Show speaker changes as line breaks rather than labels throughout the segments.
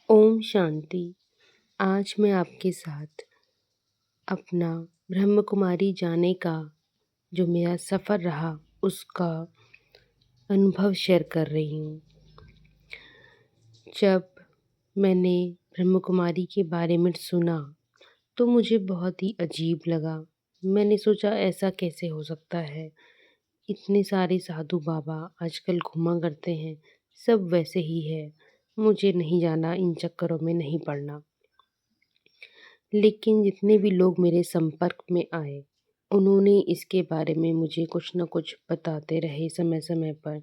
ओम शांति। आज मैं आपके साथ अपना ब्रह्म कुमारी जाने का जो मेरा सफ़र रहा उसका अनुभव शेयर कर रही हूँ। जब मैंने ब्रह्म कुमारी के बारे में सुना तो मुझे बहुत ही अजीब लगा। मैंने सोचा ऐसा कैसे हो सकता है? इतने सारे साधु बाबा आजकल घुमा करते हैं, सब वैसे ही है। मुझे नहीं जाना, इन चक्करों में नहीं पड़ना। लेकिन जितने भी लोग मेरे संपर्क में आए, उन्होंने इसके बारे में मुझे कुछ न कुछ बताते रहे समय-समय पर।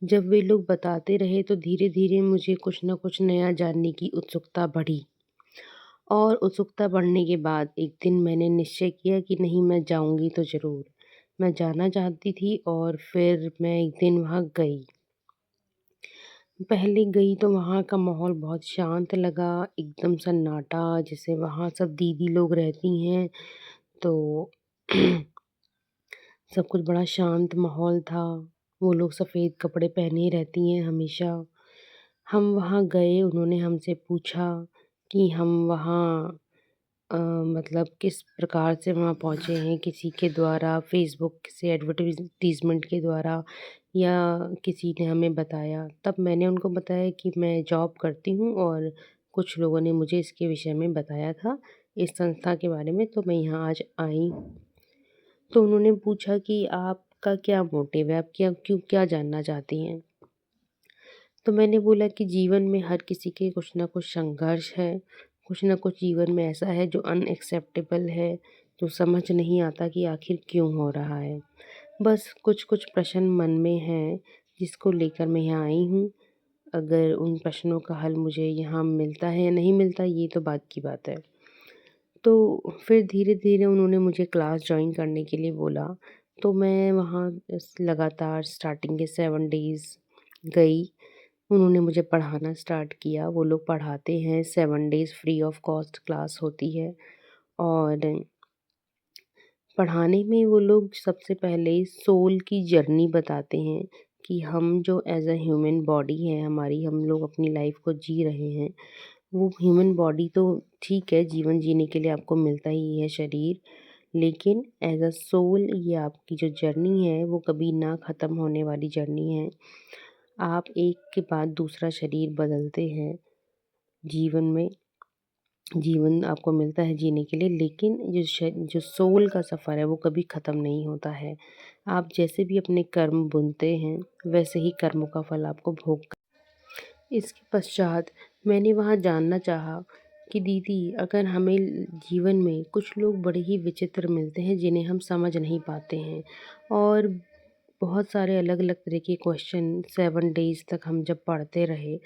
जब वे लोग बताते रहे तो धीरे-धीरे मुझे कुछ न कुछ नया जानने की उत्सुकता बढ़ी और उत्सुकता बढ़ने के बाद एक दिन मैंने निश्चय किया कि नहीं, मैं जाऊँगी तो ज़रूर। मैं जाना चाहती थी और फिर मैं एक दिन वहाँ गई। पहले गई तो वहाँ का माहौल बहुत शांत लगा, एकदम सन्नाटा, जैसे वहाँ सब दीदी लोग रहती हैं, तो सब कुछ बड़ा शांत माहौल था। वो लोग सफ़ेद कपड़े पहने ही रहती हैं हमेशा। हम वहाँ गए, उन्होंने हमसे पूछा कि हम वहाँ मतलब किस प्रकार से वहाँ पहुँचे हैं, किसी के द्वारा, फ़ेसबुक से एडवर्टाइज़मेंट के द्वारा या किसी ने हमें बताया। तब मैंने उनको बताया कि मैं जॉब करती हूँ और कुछ लोगों ने मुझे इसके विषय में बताया था, इस संस्था के बारे में, तो मैं यहाँ आज आई। तो उन्होंने पूछा कि आपका क्या मोटिव है? आप क्या जानना चाहती हैं? तो मैंने बोला कि जीवन में हर किसी के कुछ ना कुछ संघर्ष है, कुछ ना कुछ जीवन में ऐसा है जो अनएक्सेप्टेबल है, जो समझ नहीं आता कि आखिर क्यों हो रहा है। बस कुछ-कुछ प्रश्न मन में हैं, जिसको लेकर मैं यहाँ आई हूँ। अगर उन प्रश्नों का हल मुझे यहाँ मिलता है या नहीं मिलता, ये तो बाद की बात है। तो फिर धीरे-धीरे उन्होंने मुझे क्लास जॉइन करने के लिए बोला, तो मैं वहाँ लगातार स्टार्टिंग के 7 डेज़ गई। उन्होंने मुझे पढ़ाना स्टार्ट किया। वो लोग पढ़ाते हैं, 7 days free of cost class होती है और पढ़ाने में वो लोग सबसे पहले सोल की जर्नी बताते हैं कि हम जो एज़ अ ह्यूमन बॉडी है हमारी, हम लोग अपनी लाइफ़ को जी रहे हैं। वो ह्यूमन बॉडी तो ठीक है, जीवन जीने के लिए आपको मिलता ही है शरीर, लेकिन एज़ अ सोल ये आपकी जो जर्नी है वो कभी ना ख़त्म होने वाली जर्नी है। आप एक के बाद दूसरा शरीर बदलते हैं जीवन में। जीवन आपको मिलता है जीने के लिए, लेकिन जो सोल का सफ़र है वो कभी ख़त्म नहीं होता है। आप जैसे भी अपने कर्म बुनते हैं, वैसे ही कर्मों का फल आपको भोग। इसके पश्चात मैंने वहाँ जानना चाहा कि दीदी, अगर हमें जीवन में कुछ लोग बड़े ही विचित्र मिलते हैं जिन्हें हम समझ नहीं पाते हैं और बहुत सारे अलग-अलग तरह के क्वेश्चन 7 डेज़ तक हम जब पढ़ते रहे,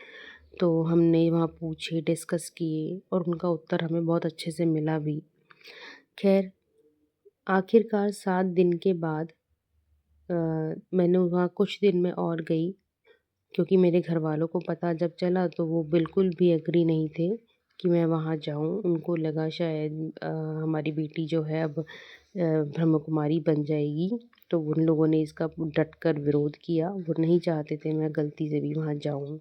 तो हमने वहाँ पूछे, डिस्कस किए और उनका उत्तर हमें बहुत अच्छे से मिला भी। ख़ैर, आखिरकार 7 दिन के बाद मैंने वहाँ कुछ दिन में और गई, क्योंकि मेरे घरवालों को पता जब चला तो वो बिल्कुल भी एग्री नहीं थे कि मैं वहाँ जाऊँ। उनको लगा शायद हमारी बेटी जो है अब ब्रह्म कुमारी बन जाएगी, तो उन लोगों ने इसका डट कर विरोध किया। वो नहीं चाहते थे मैं गलती से भी वहाँ जाऊँ।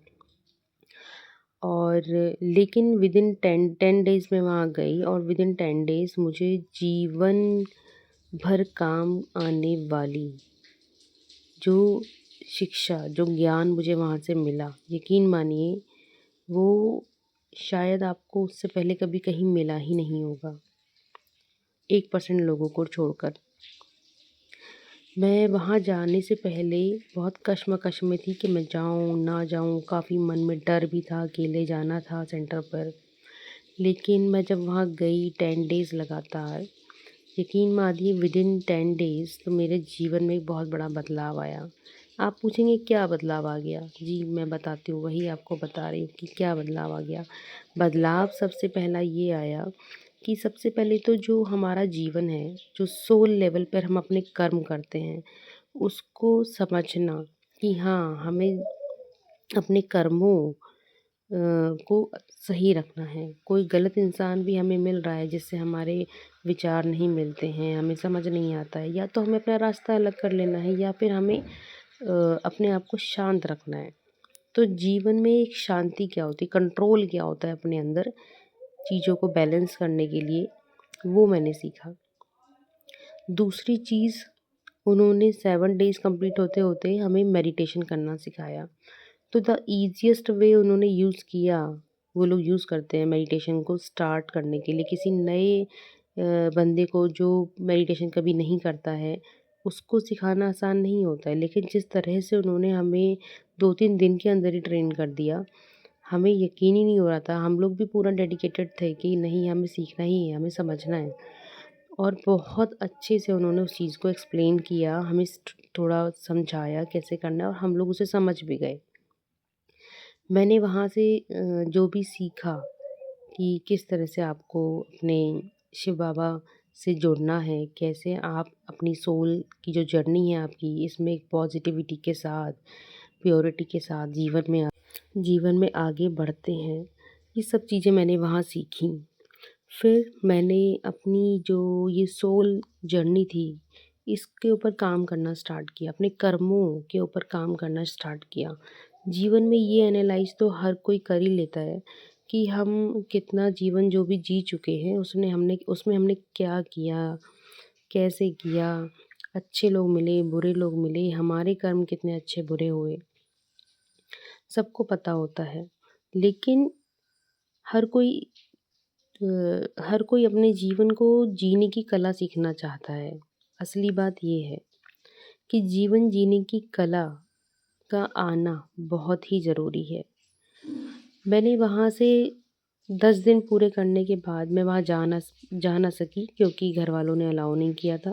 और लेकिन विदिन 10 डेज़ मैं वहाँ गई और विदिन 10 डेज़ मुझे जीवन भर काम आने वाली जो शिक्षा, जो ज्ञान मुझे वहाँ से मिला, यकीन मानिए वो शायद आपको उससे पहले कभी कहीं मिला ही नहीं होगा, 1% लोगों को छोड़कर। मैं वहाँ जाने से पहले बहुत कश्मकश में थी कि मैं जाऊँ, ना जाऊँ, काफ़ी मन में डर भी था, अकेले जाना था सेंटर पर। लेकिन मैं जब वहाँ गई 10 डेज़ लगातार, यकीन मानिए विदिन 10 डेज़ तो मेरे जीवन में एक बहुत बड़ा बदलाव आया। आप पूछेंगे क्या बदलाव आ गया? जी, मैं बताती हूँ, वही आपको बता रही हूँ कि क्या बदलाव आ गया। बदलाव सबसे पहला ये आया कि सबसे पहले तो जो हमारा जीवन है, जो सोल लेवल पर हम अपने कर्म करते हैं, उसको समझना कि हाँ, हमें अपने कर्मों को सही रखना है। कोई गलत इंसान भी हमें मिल रहा है जिससे हमारे विचार नहीं मिलते हैं, हमें समझ नहीं आता है, या तो हमें अपना रास्ता अलग कर लेना है या फिर हमें अपने आप को शांत रखना है। तो जीवन में एक शांति क्या होती है, कंट्रोल क्या होता है अपने अंदर चीज़ों को बैलेंस करने के लिए, वो मैंने सीखा। दूसरी चीज़, उन्होंने 7 डेज़ कंप्लीट होते-होते हमें मेडिटेशन करना सिखाया। तो द ईज़िएस्ट वे उन्होंने यूज़ किया, वो लोग यूज़ करते हैं मेडिटेशन को स्टार्ट करने के लिए। किसी नए बंदे को जो मेडिटेशन कभी नहीं करता है, उसको सिखाना आसान नहीं होता है। लेकिन जिस तरह से उन्होंने हमें 2-3 दिन के अंदर ही ट्रेन कर दिया, हमें यकीन ही नहीं हो रहा था। हम लोग भी पूरा डेडिकेटेड थे कि नहीं, हमें सीखना ही है, हमें समझना है। और बहुत अच्छे से उन्होंने उस चीज़ को एक्सप्लेन किया, हमें थोड़ा समझाया कैसे करना है, और हम लोग उसे समझ भी गए। मैंने वहाँ से जो भी सीखा कि किस तरह से आपको अपने शिव बाबा से जुड़ना है, कैसे आप अपनी सोल की जो जर्नी है आपकी, इसमें एक पॉजिटिविटी के साथ, प्योरिटी के साथ जीवन में आगे बढ़ते हैं, ये सब चीज़ें मैंने वहाँ सीखी। फिर मैंने अपनी जो ये सोल जर्नी थी, इसके ऊपर काम करना स्टार्ट किया, अपने कर्मों के ऊपर काम करना स्टार्ट किया। जीवन में ये एनालाइज़ तो हर कोई कर ही लेता है कि हम कितना जीवन जो भी जी चुके हैं, उसमें हमने क्या किया, कैसे किया, अच्छे लोग मिले, बुरे लोग मिले, हमारे कर्म कितने अच्छे बुरे हुए, सबको पता होता है। लेकिन हर कोई हर कोई अपने जीवन को जीने की कला सीखना चाहता है। असली बात ये है कि जीवन जीने की कला का आना बहुत ही ज़रूरी है। मैंने वहाँ से 10 दिन पूरे करने के बाद मैं वहाँ जा ना सकी, क्योंकि घरवालों ने अलाउ नहीं किया था।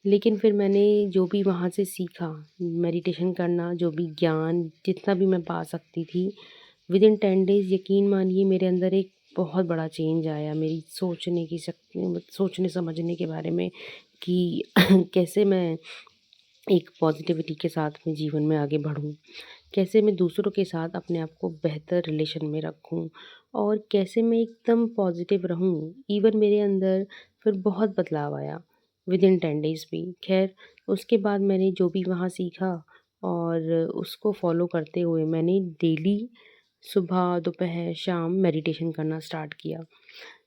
लेकिन फिर मैंने जो भी वहाँ से सीखा, मेडिटेशन करना, जो भी ज्ञान जितना भी मैं पा सकती थी, विदिन 10 डेज़ यकीन मानिए मेरे अंदर एक बहुत बड़ा चेंज आया, मेरी सोचने की शक्ति, सोचने समझने के बारे में कि कैसे मैं एक पॉजिटिविटी के साथ में जीवन में आगे बढ़ूँ, कैसे मैं दूसरों के साथ अपने आप को बेहतर रिलेशन में रखूँ, और कैसे मैं एकदम पॉजिटिव रहूँ। इवन मेरे अंदर फिर बहुत बदलाव आया विदिन 10 डेज़ भी। ख़ैर, उसके बाद मैंने जो भी वहाँ सीखा और उसको फ़ॉलो करते हुए मैंने डेली सुबह, दोपहर, शाम मेडिटेशन करना स्टार्ट किया।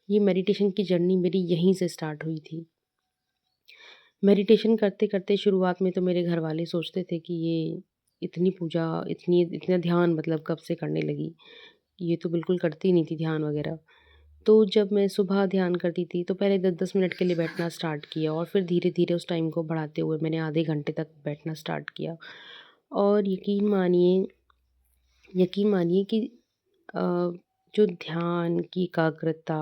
ये मेडिटेशन की जर्नी मेरी यहीं से स्टार्ट हुई थी। मेडिटेशन करते-करते शुरुआत में तो मेरे घरवाले सोचते थे कि ये इतनी पूजा, इतना ध्यान मतलब कब से करने लगी? ये तो बिल्कुल करती ही नहीं थी ध्यान वग़ैरह। तो जब मैं सुबह ध्यान करती थी तो पहले 10-10 मिनट के लिए बैठना स्टार्ट किया, और फिर धीरे-धीरे उस टाइम को बढ़ाते हुए मैंने आधे घंटे तक बैठना स्टार्ट किया। और यकीन मानिए कि अ, जो ध्यान की एकाग्रता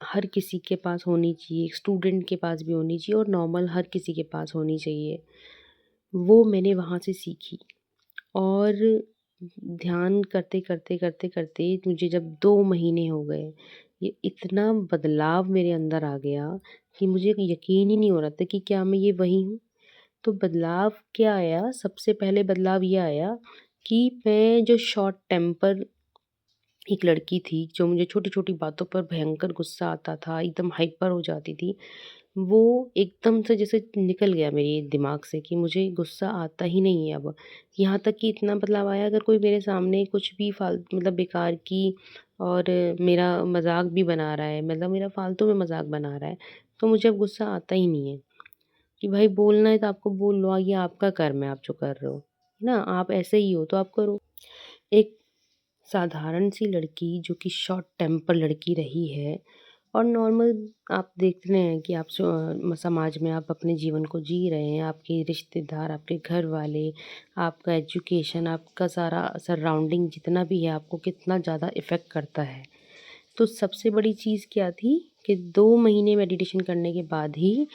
हर किसी के पास होनी चाहिए, एक स्टूडेंट के पास भी होनी चाहिए और नॉर्मल हर किसी के पास होनी चाहिए। वो मैंने वहाँ से सीखी। और ध्यान करते मुझे जब 2 महीने हो गए, ये इतना बदलाव मेरे अंदर आ गया कि मुझे यकीन ही नहीं हो रहा था कि क्या मैं ये वही हूँ? तो बदलाव क्या आया, सबसे पहले बदलाव ये आया कि मैं जो शॉर्ट टेम्पर एक लड़की थी, जो मुझे छोटी-छोटी बातों पर भयंकर गुस्सा आता था, एकदम हाइपर हो जाती थी, वो एकदम से जैसे निकल गया मेरे दिमाग से कि मुझे गुस्सा आता ही नहीं है अब। यहाँ तक कि इतना बदलाव आया, अगर कोई मेरे सामने कुछ भी मतलब बेकार की और मेरा मज़ाक भी बना रहा है, मतलब मेरा फालतू में मज़ाक बना रहा है, तो मुझे अब गुस्सा आता ही नहीं है कि भाई बोलना है तो आपको बोल लो, ये आपका कर्म है आप जो कर रहे हो, है ना? आप ऐसे ही हो तो आप करो। एक साधारण सी लड़की जो कि शॉर्ट टेम्पर लड़की रही है, और नॉर्मल आप देख रहे हैं कि आप समाज में आप अपने जीवन को जी रहे हैं, आपके रिश्तेदार, आपके घर वाले, आपका एजुकेशन, आपका सारा सराउंडिंग जितना भी है, आपको कितना ज़्यादा इफ़ेक्ट करता है। तो सबसे बड़ी चीज़ क्या थी कि 2 महीने मेडिटेशन करने के बाद ही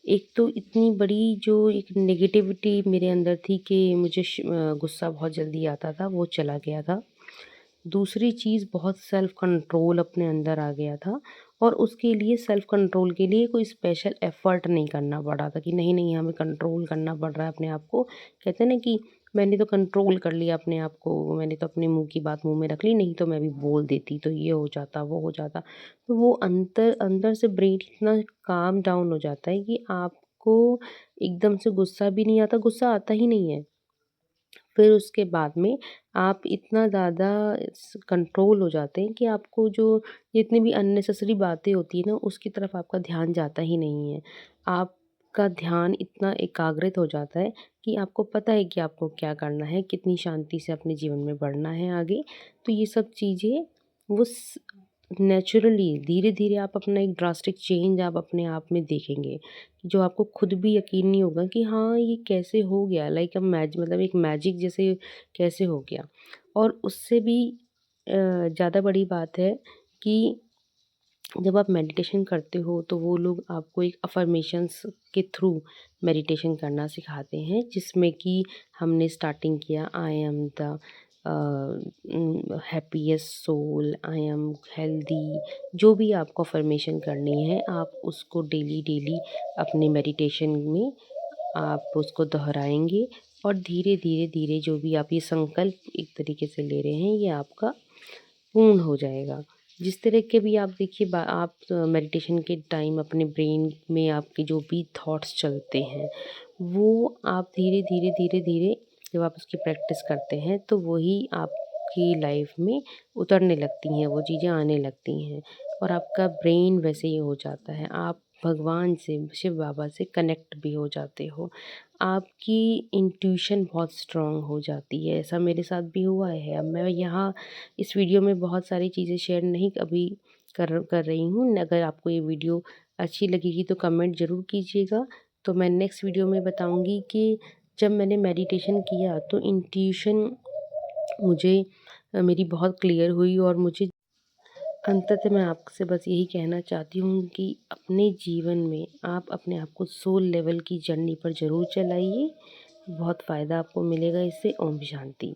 एक तो इतनी बड़ी जो एक नेगेटिविटी मेरे अंदर थी कि मुझे गुस्सा बहुत जल्दी आता था, वो चला गया था। दूसरी चीज़, बहुत सेल्फ कंट्रोल अपने अंदर आ गया था, और उसके लिए सेल्फ कंट्रोल के लिए कोई स्पेशल एफ़र्ट नहीं करना पड़ा था कि नहीं हमें कंट्रोल करना पड़ रहा है अपने आप को। कहते हैं ना कि मैंने तो कंट्रोल कर लिया अपने आप को, मैंने तो अपने मुँह की बात मुँह में रख ली, नहीं तो मैं भी बोल देती तो ये हो जाता, वो हो जाता। तो वो अंदर से ब्रेन इतना काम डाउन हो जाता है कि आपको एकदम से गुस्सा भी नहीं आता, गुस्सा आता ही नहीं है। फिर उसके बाद में आप इतना ज़्यादा कंट्रोल हो जाते हैं कि आपको जो जितनी भी अननेसेसरी बातें होती हैं ना, उसकी तरफ आपका ध्यान जाता ही नहीं है। आपका ध्यान इतना एकाग्रित हो जाता है कि आपको पता है कि आपको क्या करना है, कितनी शांति से अपने जीवन में बढ़ना है आगे। तो ये सब चीज़ें वो नेचुरली धीरे-धीरे आप अपना एक ड्रास्टिक चेंज आप अपने आप में देखेंगे, जो आपको खुद भी यकीन नहीं होगा कि हाँ, ये कैसे हो गया? लाइक मतलब एक मैजिक जैसे कैसे हो गया? और उससे भी ज़्यादा बड़ी बात है कि जब आप मेडिटेशन करते हो तो वो लोग आपको एक अफ़र्मेशंस के थ्रू मेडिटेशन करना सिखाते हैं, जिसमें कि हमने स्टार्टिंग किया, I am the happiest soul, I am healthy. जो भी आपको अफ़र्मेशन करनी है आप उसको डेली डेली अपने मेडिटेशन में आप उसको दोहराएंगे, और धीरे धीरे धीरे जो भी आप ये संकल्प एक तरीके से ले रहे हैं, ये आपका पूर्ण हो जाएगा। जिस तरह के भी आप देखिए आप मेडिटेशन के टाइम अपने ब्रेन में आपके जो भी थॉट्स चलते हैं, वो आप धीरे धीरे धीरे धीरे जब आप उसकी प्रैक्टिस करते हैं तो वही आपकी लाइफ में उतरने लगती हैं, वो चीज़ें आने लगती हैं, और आपका ब्रेन वैसे ही हो जाता है। आप भगवान से, शिव बाबा से कनेक्ट भी हो जाते हो। आपकी इंट्यूशन बहुत स्ट्रॉन्ग हो जाती है। ऐसा मेरे साथ भी हुआ है। अब मैं यहाँ इस वीडियो में बहुत सारी चीज़ें शेयर नहीं अभी कर रही हूँ। अगर आपको ये वीडियो अच्छी लगेगी तो कमेंट ज़रूर कीजिएगा। तो मैं नेक्स्ट वीडियो में बताऊँगी कि जब मैंने मेडिटेशन किया तो इंट्यूशन मुझे मेरी बहुत क्लियर हुई, और मुझे अंततः मैं आपसे बस यही कहना चाहती हूँ कि अपने जीवन में आप अपने आप को सोल लेवल की जर्नी पर ज़रूर चलाइए। बहुत फ़ायदा आपको मिलेगा इससे। ओम शांति।